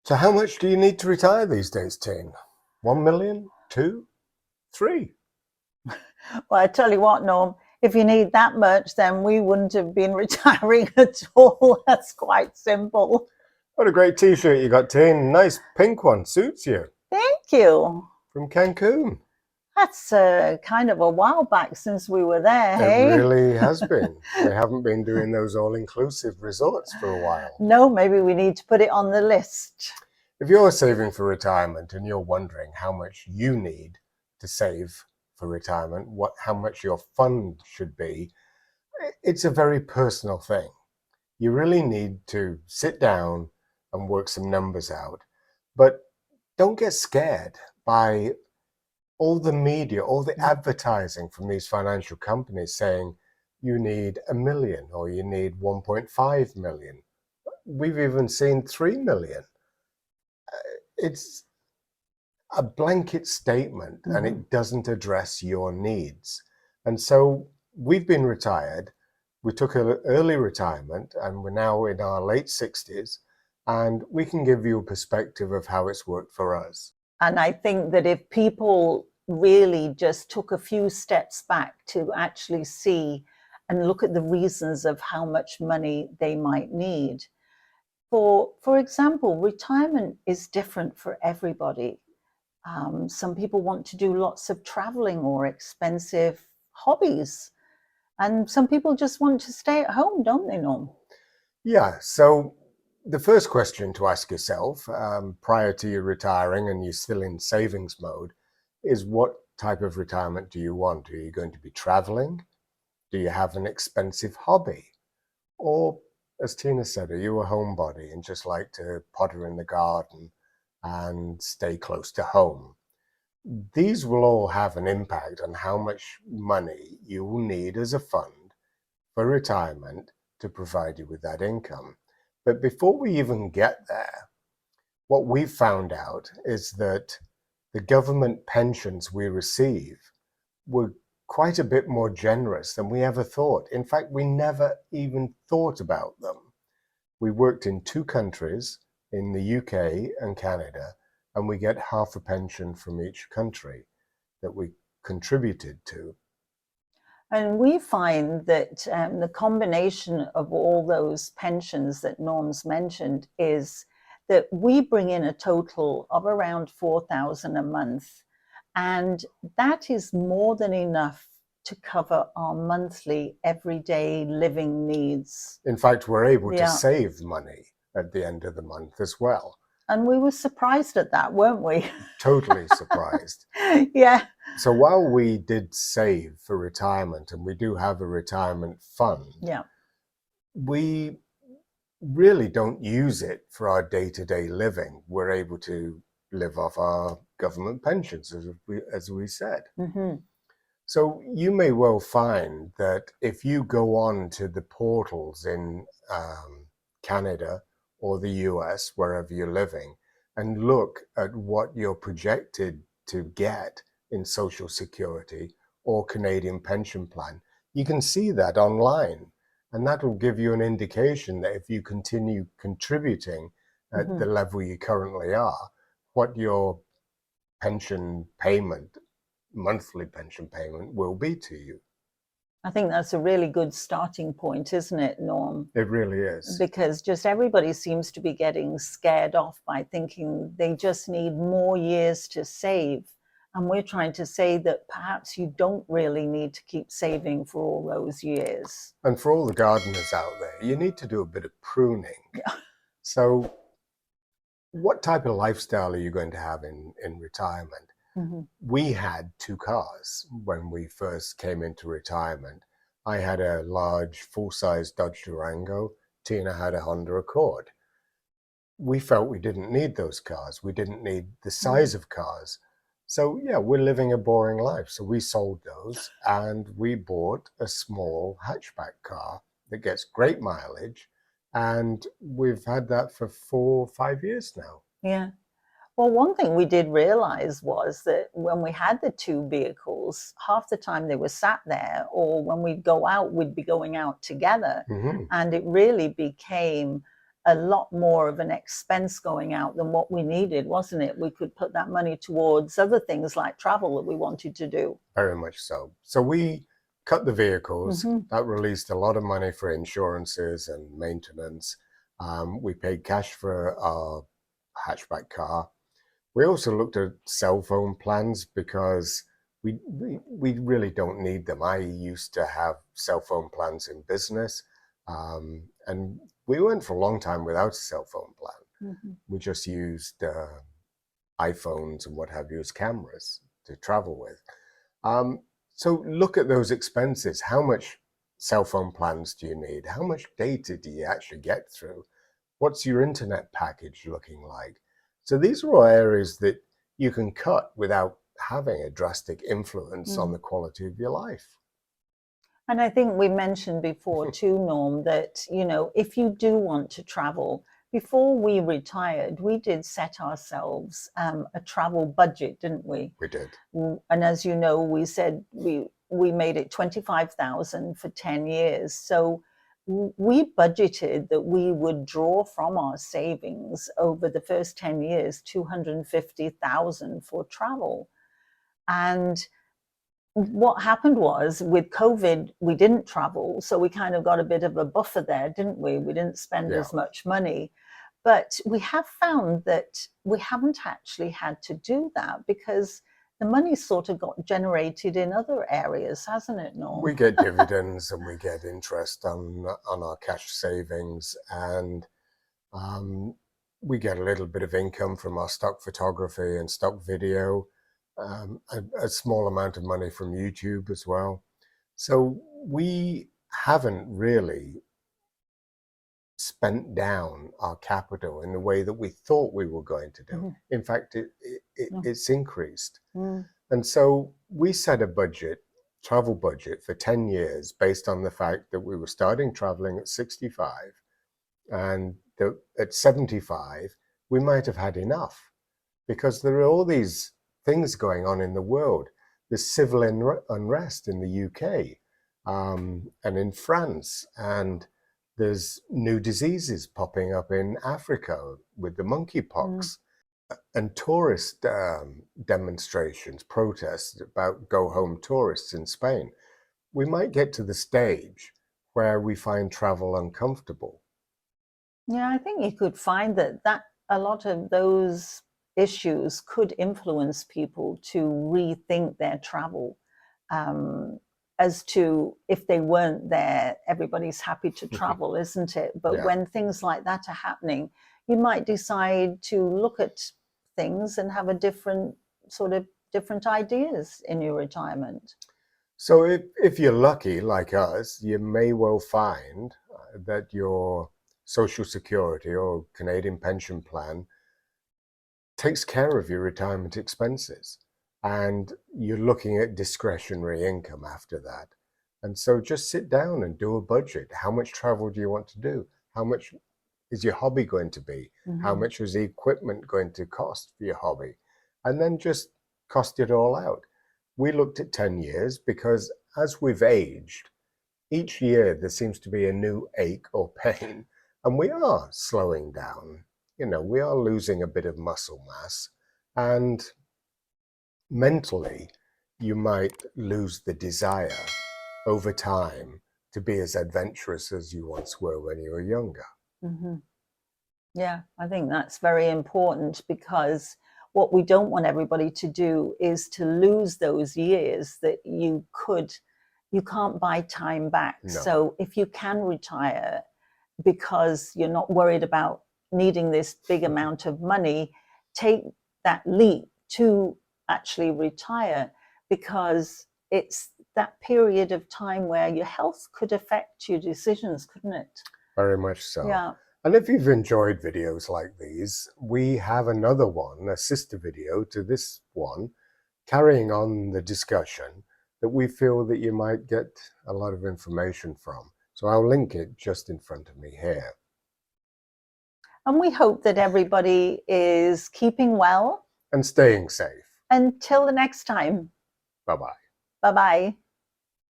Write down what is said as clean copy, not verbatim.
So how much do you need to retire these days, Teen? 1 million? Two? Three? Well, I tell you what, Norm, if you need that much, then we wouldn't have been retiring at all. That's quite simple. What a great t-shirt you got, Teen. Nice pink one. Suits you. Thank you. From Cancun. That's kind of a while back since we were there, It hey? really has been. We haven't been doing those all-inclusive resorts for a while. No, maybe we need to put it on the list. If you're saving for retirement and you're wondering how much you need to save for retirement, how much your fund should be, it's a very personal thing. You really need to sit down and work some numbers out. But don't get scared by all the media, all the advertising from these financial companies saying you need 1 million or you need 1.5 million. We've even seen 3 million. It's a blanket statement and it doesn't address your needs. And so we've been retired. We took an early retirement and we're now in our late 60s, and we can give you a perspective of how it's worked for us. And I think that if people really just took a few steps back to actually see and look at the reasons of how much money they might need. For example, retirement is different for everybody. Some people want to do lots of traveling or expensive hobbies. And some people just want to stay at home, don't they, Norm? Yeah, so the first question to ask yourself prior to you retiring and you're still in savings mode is, what type of retirement do you want? Are you going to be traveling? Do you have an expensive hobby? Or, as Tina said, are you a homebody and just like to potter in the garden and stay close to home? These will all have an impact on how much money you will need as a fund for retirement to provide you with that income. But before we even get there, what we've found out is that the government pensions we receive were quite a bit more generous than we ever thought. In fact, we never even thought about them. We worked in 2 countries, in the UK and Canada, and we get half a pension from each country that we contributed to. And we find that the combination of all those pensions that Norm's mentioned is that we bring in a total of around 4,000 a month. And that is more than enough to cover our monthly, everyday living needs. In fact, we're able to save money at the end of the month as well. And we were surprised at that, weren't we? Totally surprised. Yeah. So while we did save for retirement, and we do have a retirement fund, we really don't use it for our day-to-day living. We're able to live off our government pensions, as we said. So you may well find that if you go on to the portals in Canada or the US, wherever you're living, and look at what you're projected to get in Social Security or Canadian pension plan, you can see that online. And that will give you an indication that if you continue contributing at the level you currently are, what your pension payment, monthly pension payment, will be to you. I think that's a really good starting point, isn't it, Norm? It really is. Because just everybody seems to be getting scared off by thinking they just need more years to save. And we're trying to say that perhaps you don't really need to keep saving for all those years. And for all the gardeners out there, you need to do a bit of pruning. So what type of lifestyle are you going to have in retirement? We had 2 cars when we first came into retirement. I had a large full-size Dodge Durango. Tina had a Honda Accord. We felt we didn't need those cars. We didn't need the size of cars. So yeah, we're living a boring life. So we sold those and we bought a small hatchback car that gets great mileage. And we've had that for 4 or 5 years now. Yeah. Well, one thing we did realize was that when we had the 2 vehicles, half the time they were sat there, or when we'd go out, we'd be going out together. And it really became a lot more of an expense going out than what we needed, wasn't it? We could put that money towards other things like travel that we wanted to do. Very much so. So we cut the vehicles. That released a lot of money for insurances and maintenance. We paid cash for our hatchback car. We also looked at cell phone plans because we really don't need them. I used to have cell phone plans in business, and we went for a long time without a cell phone plan. We just used iPhones and what have you as cameras to travel with. So look at those expenses. How much cell phone plans do you need? How much data do you actually get through? What's your internet package looking like? So these are all areas that you can cut without having a drastic influence on the quality of your life. And I think we mentioned before too, Norm, that, you know, if you do want to travel, before we retired, we did set ourselves a travel budget, didn't we? We did. And as you know, we said we made it 25,000 for 10 years. So we budgeted that we would draw from our savings over the first 10 years 250,000 for travel. And what happened was with COVID, we didn't travel. So we kind of got a bit of a buffer there, didn't we? We didn't spend as much money. But we have found that we haven't actually had to do that because the money sort of got generated in other areas, hasn't it, Norm? We get dividends and we get interest on our cash savings, and we get a little bit of income from our stock photography and stock video, a small amount of money from YouTube as well. So we haven't really spent down our capital in the way that we thought we were going to do. In fact, it's increased. And so we set a budget, travel budget for 10 years based on the fact that we were starting traveling at 65 and that at 75, we might have had enough because there are all these things going on in the world. There's civil unrest in the UK and in France, and there's new diseases popping up in Africa with the monkeypox, and tourist demonstrations, protests about go home tourists in Spain. We might get to the stage where we find travel uncomfortable. Yeah, I think you could find that a lot of those issues could influence people to rethink their travel. As to if they weren't there, everybody's happy to travel, isn't it? But when things like that are happening, you might decide to look at things and have a different ideas in your retirement. So if you're lucky, like us, you may well find that your Social Security or Canadian pension plan takes care of your retirement expenses. And you're looking at discretionary income after that. And so just sit down and do a budget. How much travel do you want to do? How much is your hobby going to be? How much is the equipment going to cost for your hobby? And then just cost it all out. We looked at 10 years because as we've aged, each year there seems to be a new ache or pain, and we are slowing down. You know, we are losing a bit of muscle mass, and mentally, you might lose the desire over time to be as adventurous as you once were when you were younger. Yeah, I think that's very important because what we don't want everybody to do is to lose those years that you can't buy time back. No. So if you can retire because you're not worried about needing this big amount of money, take that leap to actually retire, because it's that period of time where your health could affect your decisions, couldn't it? Very much so. Yeah. And if you've enjoyed videos like these, we have another one, a sister video to this one, carrying on the discussion that we feel that you might get a lot of information from. So I'll link it just in front of me here. And we hope that everybody is keeping well. And staying safe. Until the next time. Bye-bye. Bye-bye.